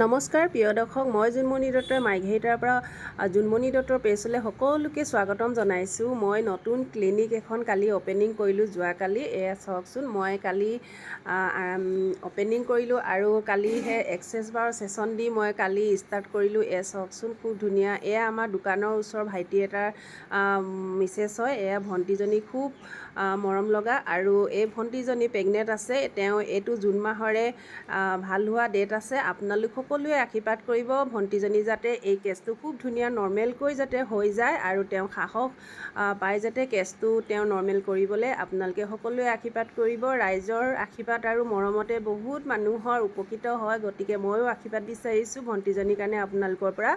নমস্কাৰ প্ৰিয় দৰ্শক, মই জোনমণি দত্তই মাৰ্ঘেৰিটাৰ পৰা জোনমণি দত্তৰ পেজলৈ সকলোকে স্বাগতম জনাইছোঁ। মই নতুন ক্লিনিক এখন কালি অ'পেনিং কৰিলোঁ যোৱাকালি। এয়া চাওকচোন, মই কালি অ'পেনিং কৰিলোঁ আৰু কালিহে এক্সেছ বাৰ ছেশ্যন দি মই কালি ষ্টাৰ্ট কৰিলোঁ। এয়া চাওকচোন, খুব ধুনীয়া। এয়া আমাৰ দোকানৰ ওচৰৰ ভাইটি এটাৰ মিছেছ হয়। এয়া ভণ্টিজনী খুব মৰম লগা আৰু এই ভণ্টিজনী প্ৰেগনেণ্ট আছে। তেওঁ এইটো জুন মাহৰে ভাল হোৱা ডেট আছে। আপোনালোক সকলোৱে আশীৰ্বাদ কৰিব ভণ্টিজনী যাতে এই কেছটো খুব ধুনীয়া নৰ্মেলকৈ যাতে হৈ যায় আৰু তেওঁ সাহস পায় যাতে কেছটো তেওঁ নৰ্মেল কৰিবলৈ আপোনালোকে সকলোৱে আশীৰ্বাদ কৰিব। ৰাইজৰ আশীৰ্বাদ আৰু মৰমতে বহুত মানুহৰ উপকৃত হয়, গতিকে ময়ো আশীৰ্বাদ বিচাৰিছোঁ ভণ্টিজনীৰ কাৰণে আপোনালোকৰ পৰা।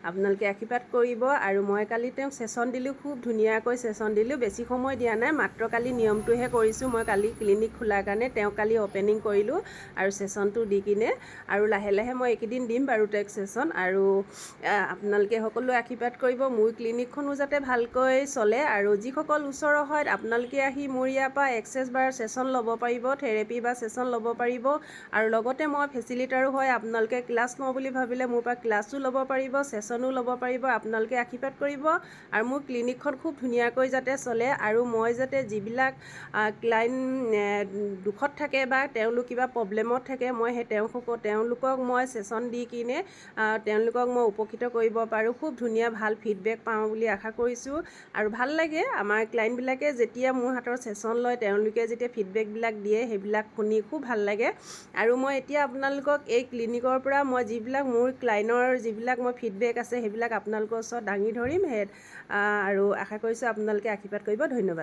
আপোনালোকে আশীৰ্বাদ কৰিব। আৰু মই কালি তেওঁক ছেশ্যন দিলোঁ, খুব ধুনীয়াকৈ ছেশ্যন দিলোঁ। বেছি সময় দিয়া নাই, মাত্ৰ কালি নিয়মটোহে কৰিছোঁ। মই কালি ক্লিনিক খোলাৰ কাৰণে তেওঁক কালি অ'পেনিং কৰিলোঁ আৰু ছেশ্যনটো দি কিনে আৰু লাহে লাহে মই এইকেইদিন দিম বাৰু তেওঁক ছেশ্যন। আৰু আপোনালোকে সকলোৱে আশীৰ্বাদ কৰিব মোৰ ক্লিনিকখনো যাতে ভালকৈ চলে। আৰু যিসকল ওচৰৰ হয় আপোনালোকে আহি মোৰ ইয়াৰ পৰা এক্সেছ বাৰ ছেশ্যন ল'ব পাৰিব, থেৰাপি বা ছেশ্যন ল'ব পাৰিব। আৰু লগতে মই ফেচিলিটাৰো হয়, আপোনালোকে ক্লাছ লওঁ বুলি ভাবিলে মোৰ পৰা ক্লাছো ল'ব পাৰিব, ছেশ্যনো ল'ব পাৰিব। আপোনালোকে আশীৰ্বাদ কৰিব আৰু মোৰ ক্লিনিকখন খুব ধুনীয়াকৈ যাতে চলে আৰু মই যাতে যিবিলাক ক্লাইণ্ট দুখত থাকে বা তেওঁলোক কিবা প্ৰব্লেমত থাকে, মই সেই তেওঁলোকক মই ছেশ্যন দি কিনে তেওঁলোকক মই উপকৃত কৰিব পাৰোঁ। খুব ধুনীয়া ভাল ফিডবেক পাওঁ বুলি আশা কৰিছোঁ। আৰু ভাল লাগে আমাৰ ক্লাইণ্টবিলাকে যেতিয়া মোৰ হাতৰ ছেশ্যন লয়, তেওঁলোকে যেতিয়া ফিডবেকবিলাক দিয়ে সেইবিলাক শুনি খুব ভাল লাগে। আৰু মই এতিয়া আপোনালোকক এই ক্লিনিকৰ পৰা মই যিবিলাক মোৰ ক্লাইণ্টৰ যিবিলাক মই ফিডবেক আছে সেইবিলাক আপোনালোকৰ ওচৰত দাঙি ধৰিম আৰু আশা কৰিছোঁ আপোনালোকে আশীৰ্বাদ কৰিব। ধন্যবাদ।